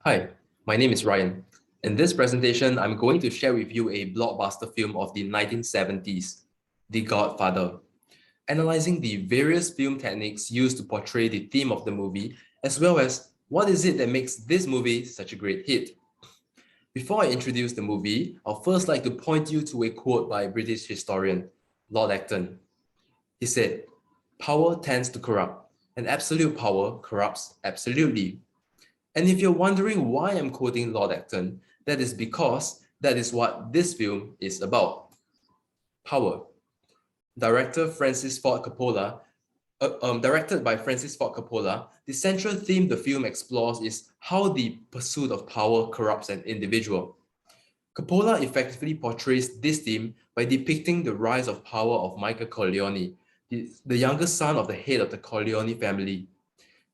Hi, my name is Ryan. In this presentation, I'm going to share with you a blockbuster film of the 1970s, The Godfather, analyzing the various film techniques used to portray the theme of the movie, as well as what is it that makes this movie such a great hit. Before I introduce the movie, I'll first like to point you to a quote by British historian Lord Acton. He said, "Power tends to corrupt, and absolute power corrupts absolutely." And if you're wondering why I'm quoting Lord Acton, that is because that is what this film is about. Power. Directed by Francis Ford Coppola, the central theme the film explores is how the pursuit of power corrupts an individual. Coppola effectively portrays this theme by depicting the rise of power of Michael Corleone, the youngest son of the head of the Corleone family.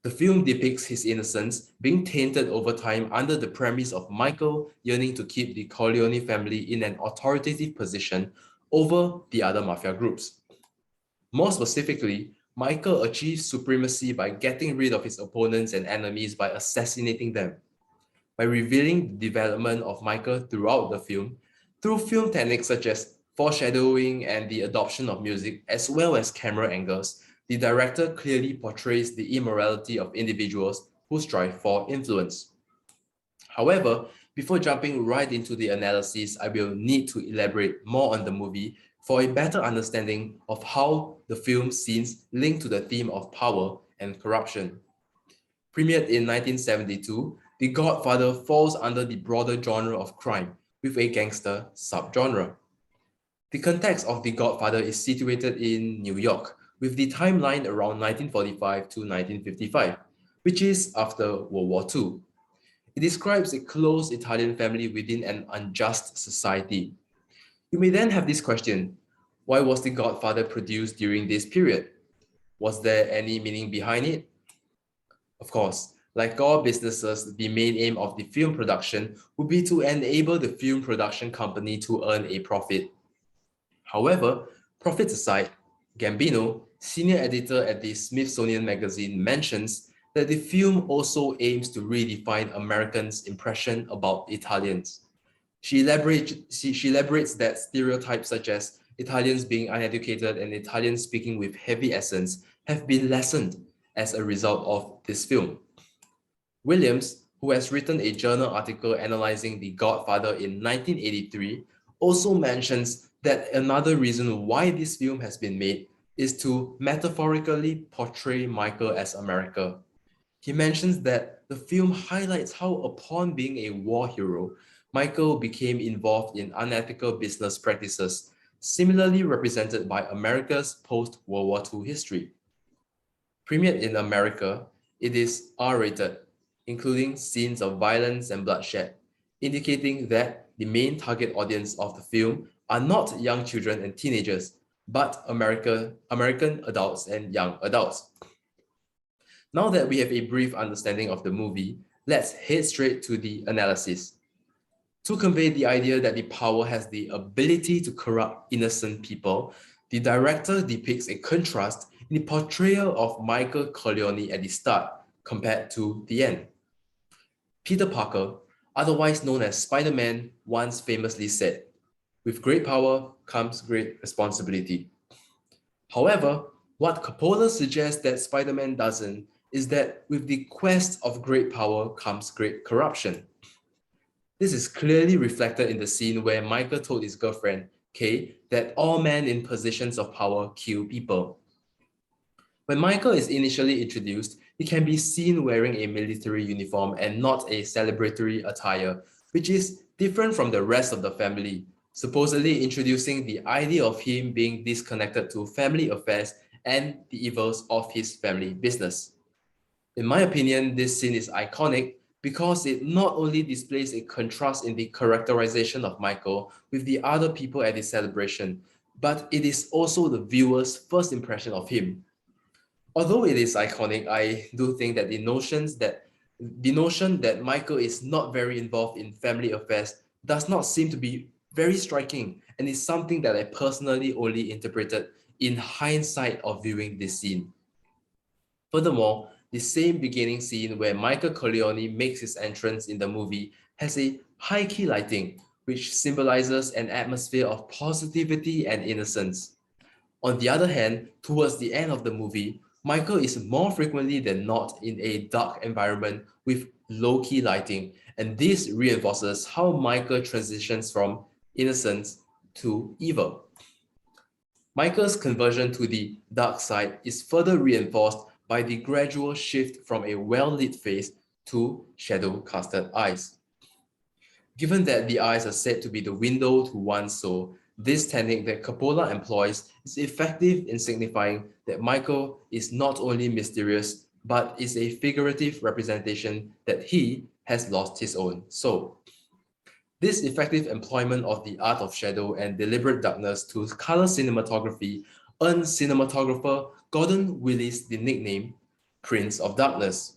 The film depicts his innocence being tainted over time under the premise of Michael yearning to keep the Corleone family in an authoritative position over the other mafia groups. More specifically, Michael achieves supremacy by getting rid of his opponents and enemies by assassinating them. By revealing the development of Michael throughout the film, through film techniques such as foreshadowing and the adoption of music, as well as camera angles, the director clearly portrays the immorality of individuals who strive for influence. However, before jumping right into the analysis, I will need to elaborate more on the movie for a better understanding of how the film scenes link to the theme of power and corruption. Premiered in 1972, The Godfather falls under the broader genre of crime with a gangster subgenre. The context of The Godfather is situated in New York, with the timeline around 1945 to 1955, which is after World War II. It describes a close Italian family within an unjust society. You may then have this question: why was The Godfather produced during this period? Was there any meaning behind it? Of course, like all businesses, the main aim of the film production would be to enable the film production company to earn a profit. However, profits aside, Gambino, senior editor at the Smithsonian Magazine, mentions that the film also aims to redefine Americans' impression about Italians. She elaborates that stereotypes such as Italians being uneducated and Italians speaking with heavy accents have been lessened as a result of this film. Williams, who has written a journal article analyzing The Godfather in 1983, also mentions that another reason why this film has been made is to metaphorically portray Michael as America. He mentions that the film highlights how, upon being a war hero, Michael became involved in unethical business practices, similarly represented by America's post-World War II history. Premiered in America, it is R-rated, including scenes of violence and bloodshed, indicating that the main target audience of the film are not young children and teenagers, but American adults and young adults. Now that we have a brief understanding of the movie, let's head straight to the analysis. To convey the idea that the power has the ability to corrupt innocent people, the director depicts a contrast in the portrayal of Michael Corleone at the start compared to the end. Peter Parker, otherwise known as Spider-Man, once famously said, "With great power comes great responsibility." However, what Coppola suggests that Spider-Man doesn't is that with the quest of great power comes great corruption. This is clearly reflected in the scene where Michael told his girlfriend, Kay, that all men in positions of power kill people. When Michael is initially introduced, he can be seen wearing a military uniform and not a celebratory attire, which is different from the rest of the family, supposedly introducing the idea of him being disconnected to family affairs and the evils of his family business. In my opinion, this scene is iconic because it not only displays a contrast in the characterization of Michael with the other people at the celebration, but it is also the viewer's first impression of him. Although it is iconic, I do think that the notion that Michael is not very involved in family affairs does not seem to be very striking, and is something that I personally only interpreted in hindsight of viewing this scene. Furthermore, the same beginning scene where Michael Corleone makes his entrance in the movie has a high key lighting, which symbolizes an atmosphere of positivity and innocence. On the other hand, towards the end of the movie, Michael is more frequently than not in a dark environment with low-key lighting, and this reinforces how Michael transitions from innocence to evil. Michael's conversion to the dark side is further reinforced by the gradual shift from a well-lit face to shadow-casted eyes. Given that the eyes are said to be the window to one's soul, this technique that Coppola employs is effective in signifying that Michael is not only mysterious, but is a figurative representation that he has lost his own soul. This effective employment of the art of shadow and deliberate darkness to color cinematography earned cinematographer Gordon Willis the nickname Prince of Darkness.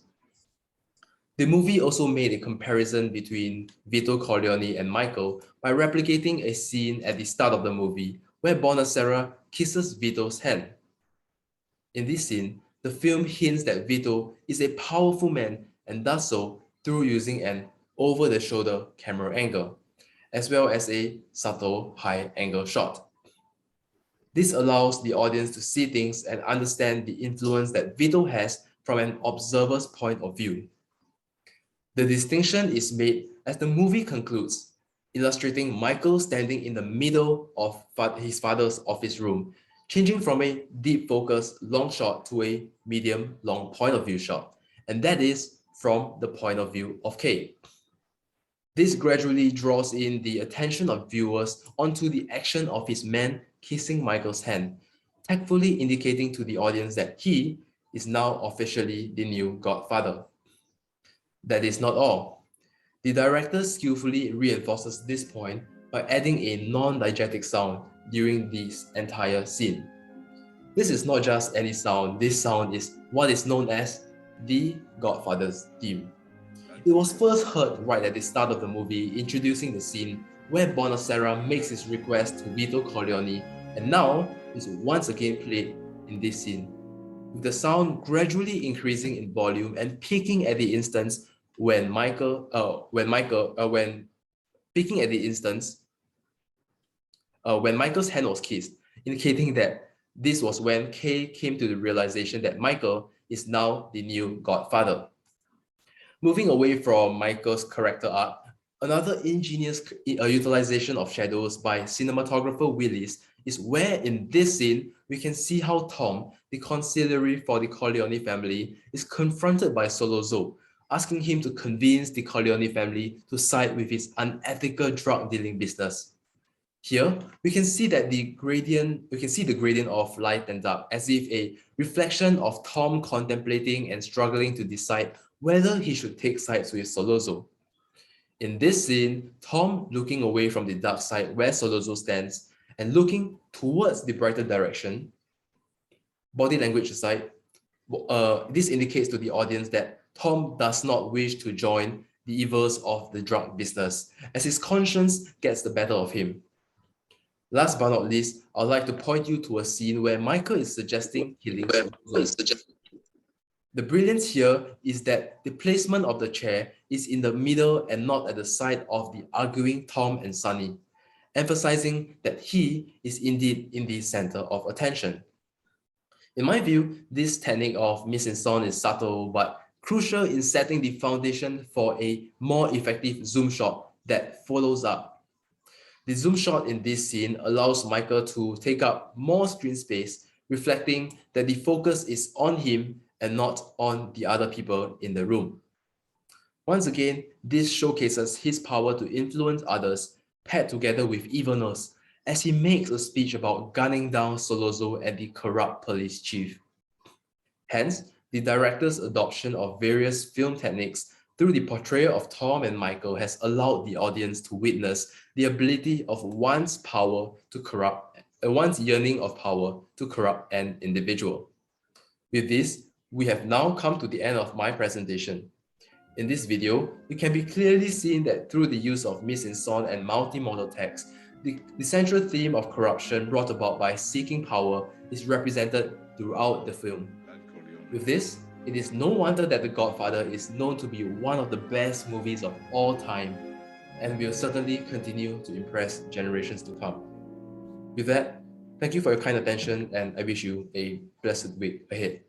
The movie also made a comparison between Vito Corleone and Michael by replicating a scene at the start of the movie where Bonacera kisses Vito's hand. In this scene, the film hints that Vito is a powerful man and does so through using an over-the-shoulder camera angle, as well as a subtle high-angle shot. This allows the audience to see things and understand the influence that Vito has from an observer's point of view. The distinction is made as the movie concludes, illustrating Michael standing in the middle of his father's office room, changing from a deep focus long shot to a medium long point of view shot, and that is from the point of view of Kay. This gradually draws in the attention of viewers onto the action of his man kissing Michael's hand, tactfully indicating to the audience that he is now officially the new godfather. That is not all. The director skillfully reinforces this point by adding a non-diegetic sound during this entire scene. This is not just any sound, this sound is what is known as the Godfather's theme. It was first heard right at the start of the movie, introducing the scene where Bonacera makes his request to Vito Corleone, and now is once again played in this scene, with the sound gradually increasing in volume and peaking at the instance when Michael's hand was kissed, indicating that this was when Kay came to the realization that Michael is now the new godfather. Moving away from Michael's character arc, another ingenious utilization of shadows by cinematographer Willis is where in this scene we can see how Tom, the consigliere for the Corleone family, is confronted by Solozzo, asking him to convince the Corleone family to side with his unethical drug dealing business. Here, we can see the gradient of light and dark as if a reflection of Tom contemplating and struggling to decide whether he should take sides with Solozzo. In this scene, Tom looking away from the dark side where Solozzo stands and looking towards the brighter direction. Body language aside, this indicates to the audience that Tom does not wish to join the evils of the drug business as his conscience gets the better of him. Last but not least, I'd like to point you to a scene where Michael is suggesting killing Solozzo. The brilliance here is that the placement of the chair is in the middle and not at the side of the arguing Tom and Sonny, emphasizing that he is indeed in the center of attention. In my view, this technique of mise-en-scène is subtle but crucial in setting the foundation for a more effective zoom shot that follows up. The zoom shot in this scene allows Michael to take up more screen space, reflecting that the focus is on him and not on the other people in the room. Once again, this showcases his power to influence others, paired together with evilness, as he makes a speech about gunning down Solozzo and the corrupt police chief. Hence, the director's adoption of various film techniques through the portrayal of Tom and Michael has allowed the audience to witness the ability of one's yearning of power to corrupt an individual. With this, we have now come to the end of my presentation. In this video, it can be clearly seen that through the use of mise-en-scène and multimodal text, the central theme of corruption brought about by seeking power is represented throughout the film. With this, it is no wonder that The Godfather is known to be one of the best movies of all time and will certainly continue to impress generations to come. With that, thank you for your kind attention and I wish you a blessed week ahead.